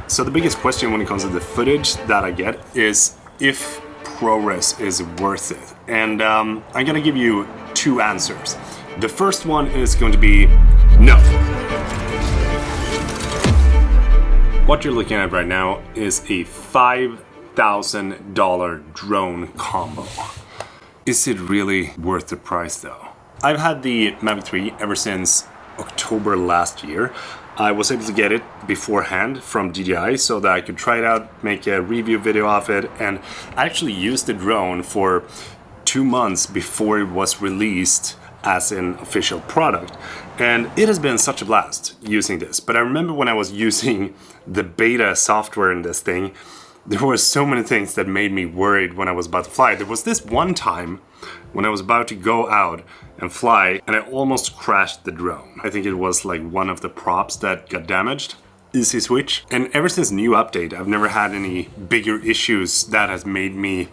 So the biggest question when it comes to the footage that I get is if ProRes is worth it. And I'm gonna give you two answers. The first one is going to be no. What you're looking at right now is a $5,000 drone combo. Is it really worth the price though? I've had the Mavic 3 ever since October last year. I was able to get it beforehand from DJI so that I could try it out, make a review video of it, and I actually used the drone for 2 months before it was released as an official product. And it has been such a blast using this. But I remember when I was using the beta software in this thing, there were so many things that made me worried when I was about to fly. There was this one time when I was about to go out and fly and I almost crashed the drone. I think it was like one of the props that got damaged. Easy switch. And ever since the new update, I've never had any bigger issues that has made me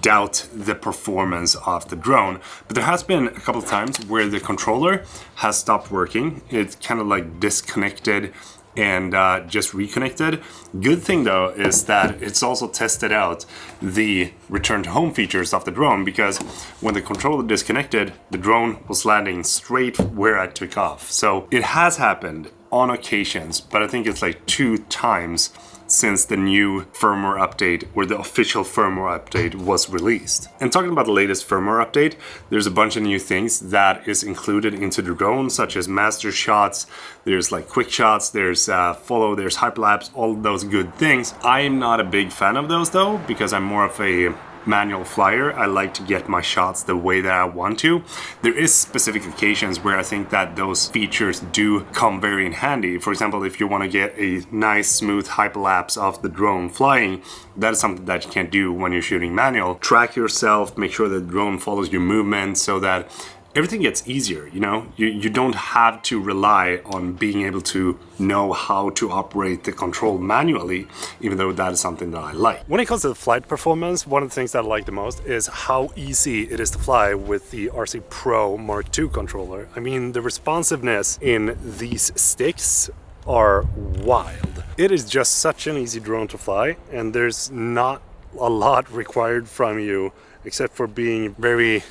doubt the performance of the drone. But there has been a couple of times where the controller has stopped working. It's kind of like disconnected and just reconnected. Good thing though is that it's also tested out the return to home features of the drone, because when the controller disconnected, the drone was landing straight where I took off. So it has happened on occasions, but I think it's like 2 times since the new firmware update, or the official firmware update, was released. And talking about the latest firmware update, there's a bunch of new things that is included into the drone, such as master shots, there's like quick shots, there's follow, there's hyperlapse, all those good things. I'm not a big fan of those though, because I'm more of a manual flyer. I like to get my shots the way that I want to. There is specific occasions where I think that those features do come very in handy. For example, if you want to get a nice smooth hyperlapse of the drone flying, that is something that you can't do when you're shooting manual. Track yourself, make sure that the drone follows your movement so that everything gets easier, you know? You don't have to rely on being able to know how to operate the control manually, even though that is something that I like. When it comes to the flight performance, one of the things that I like the most is how easy it is to fly with the RC Pro Mark II controller. I mean, the responsiveness in these sticks are wild. It is just such an easy drone to fly, and there's not a lot required from you except for being very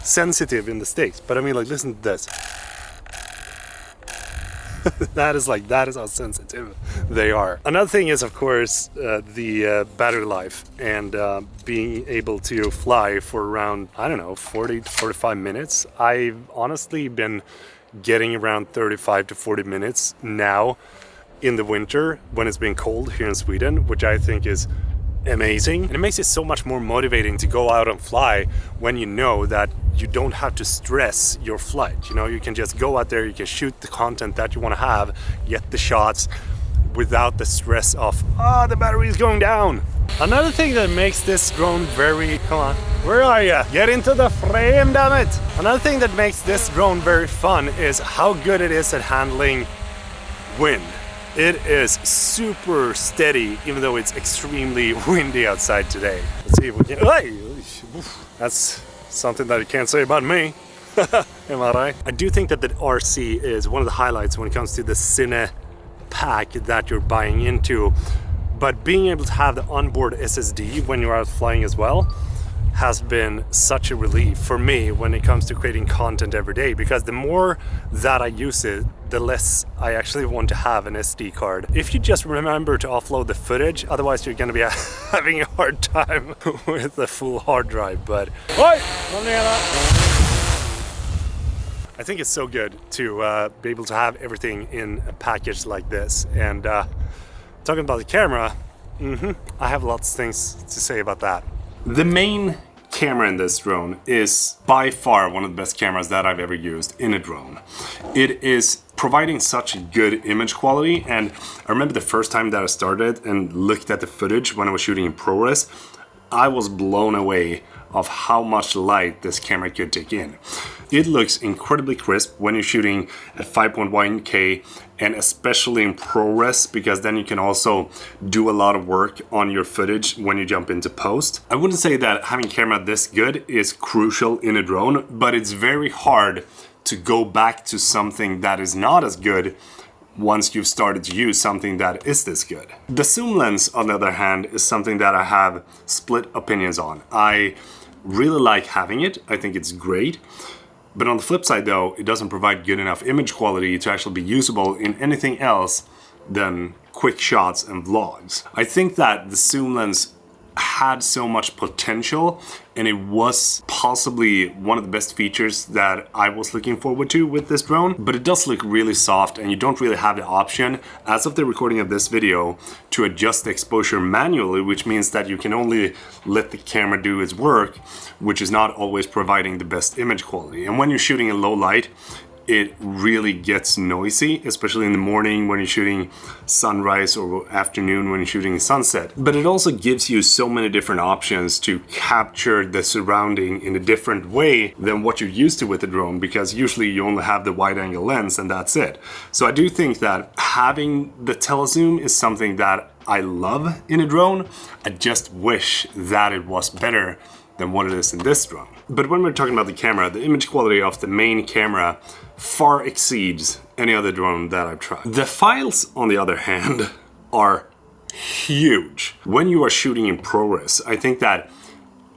sensitive in the sticks. But I mean, like, listen to this. that is how sensitive they are. Another thing is, of course, the battery life, and being able to fly for around, I don't know, 40 to 45 minutes. I've honestly been getting around 35 to 40 minutes now in the winter when it's been cold here in Sweden, which I think is amazing. And it makes it so much more motivating to go out and fly when you know that you don't have to stress your flight. You know, you can just go out there, you can shoot the content that you want to have, get the shots without the stress of, the battery is going down. Another thing that makes this drone very, come on, where are you? Get into the frame, damn it! Another thing that makes this drone very fun is how good it is at handling wind. It is super steady, even though it's extremely windy outside today. Let's see if we can. Hey! That's something that you can't say about me. Am I right? I do think that the RC is one of the highlights when it comes to the Cine pack that you're buying into. But being able to have the onboard SSD when you're out flying as well has been such a relief for me when it comes to creating content every day, because the more that I use it, the less I actually want to have an SD card. If you just remember to offload the footage, otherwise you're gonna be having a hard time with the full hard drive. But I think it's so good to be able to have everything in a package like this. And talking about the camera, I have lots of things to say about that. The main camera in this drone is by far one of the best cameras that I've ever used in a drone. It is providing such a good image quality, and I remember the first time that I started and looked at the footage when I was shooting in ProRes, I was blown away of how much light this camera could take in. It looks incredibly crisp when you're shooting at 5.1K, and especially in ProRes, because then you can also do a lot of work on your footage when you jump into post. I wouldn't say that having a camera this good is crucial in a drone, but it's very hard to go back to something that is not as good once you've started to use something that is this good. The zoom lens, on the other hand, is something that I have split opinions on. I really like having it. I think it's great. But on the flip side though, it doesn't provide good enough image quality to actually be usable in anything else than quick shots and vlogs. I think that the zoom lens had so much potential, and it was possibly one of the best features that I was looking forward to with this drone, but it does look really soft, and you don't really have the option, as of the recording of this video, to adjust the exposure manually, which means that you can only let the camera do its work, which is not always providing the best image quality. And when you're shooting in low light, it really gets noisy, especially in the morning when you're shooting sunrise, or afternoon when you're shooting sunset. But it also gives you so many different options to capture the surrounding in a different way than what you're used to with the drone, because usually you only have the wide angle lens and that's it. So I do think that having the telezoom is something that I love in a drone. I just wish that it was better than what it is in this drone. But when we're talking about the camera, the image quality of the main camera far exceeds any other drone that I've tried. The files, on the other hand, are huge. When you are shooting in ProRes, I think that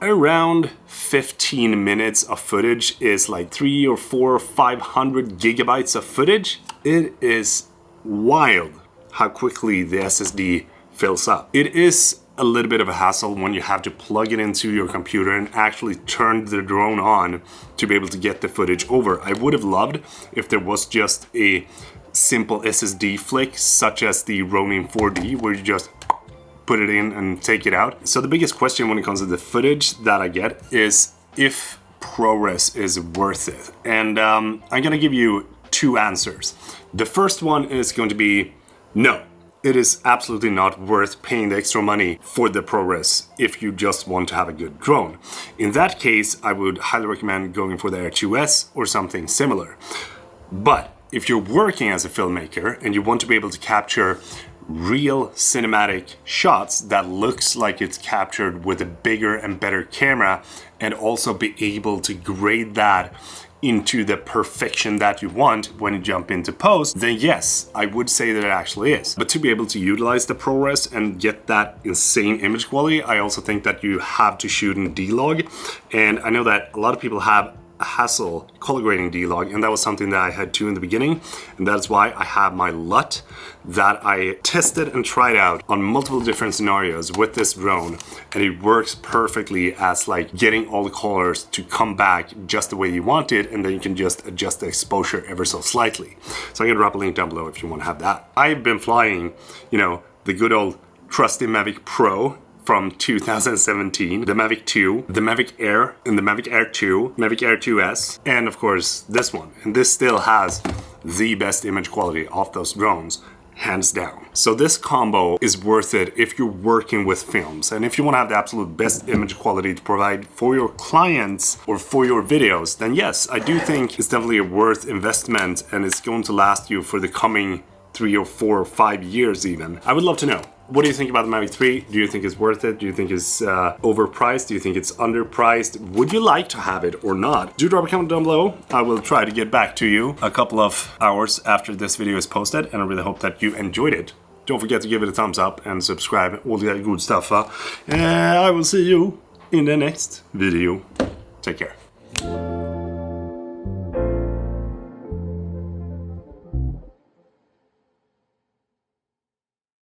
around 15 minutes of footage is like 300 or 400 or 500 gigabytes of footage. It is wild how quickly the SSD fills up. It is a little bit of a hassle when you have to plug it into your computer and actually turn the drone on to be able to get the footage over. I would have loved if there was just a simple SSD flick, such as the Ronin 4D, where you just put it in and take it out. So the biggest question when it comes to the footage that I get is if ProRes is worth it. And I'm gonna give you two answers. The first one is going to be no. It is absolutely not worth paying the extra money for the ProRes if you just want to have a good drone. In that case, I would highly recommend going for the Air 2S or something similar. But if you're working as a filmmaker and you want to be able to capture real cinematic shots that looks like it's captured with a bigger and better camera, and also be able to grade that into the perfection that you want when you jump into post, then yes, I would say that it actually is. But to be able to utilize the ProRes and get that insane image quality, I also think that you have to shoot in D-Log. And I know that a lot of people have a hassle color grading D-Log, and that was something that I had too in the beginning, and that's why I have my LUT that I tested and tried out on multiple different scenarios with this drone, and it works perfectly as like getting all the colors to come back just the way you want it, and then you can just adjust the exposure ever so slightly. So I'm gonna drop a link down below if you want to have that. I've been flying, you know, the good old trusty Mavic Pro from 2017, the Mavic 2, the Mavic Air, and the Mavic Air 2, Mavic Air 2S, and of course this one. And this still has the best image quality of those drones, hands down. So this combo is worth it if you're working with films, and if you want to have the absolute best image quality to provide for your clients or for your videos, then yes, I do think it's definitely a worth investment, and it's going to last you for the coming 3 or 4 or 5 years even. I would love to know. What do you think about the Mavic 3? Do you think it's worth it? Do you think it's overpriced? Do you think it's underpriced? Would you like to have it or not? Do drop a comment down below. I will try to get back to you a couple of hours after this video is posted, and I really hope that you enjoyed it. Don't forget to give it a thumbs up and subscribe, all that good stuff. I will see you in the next video. Take care.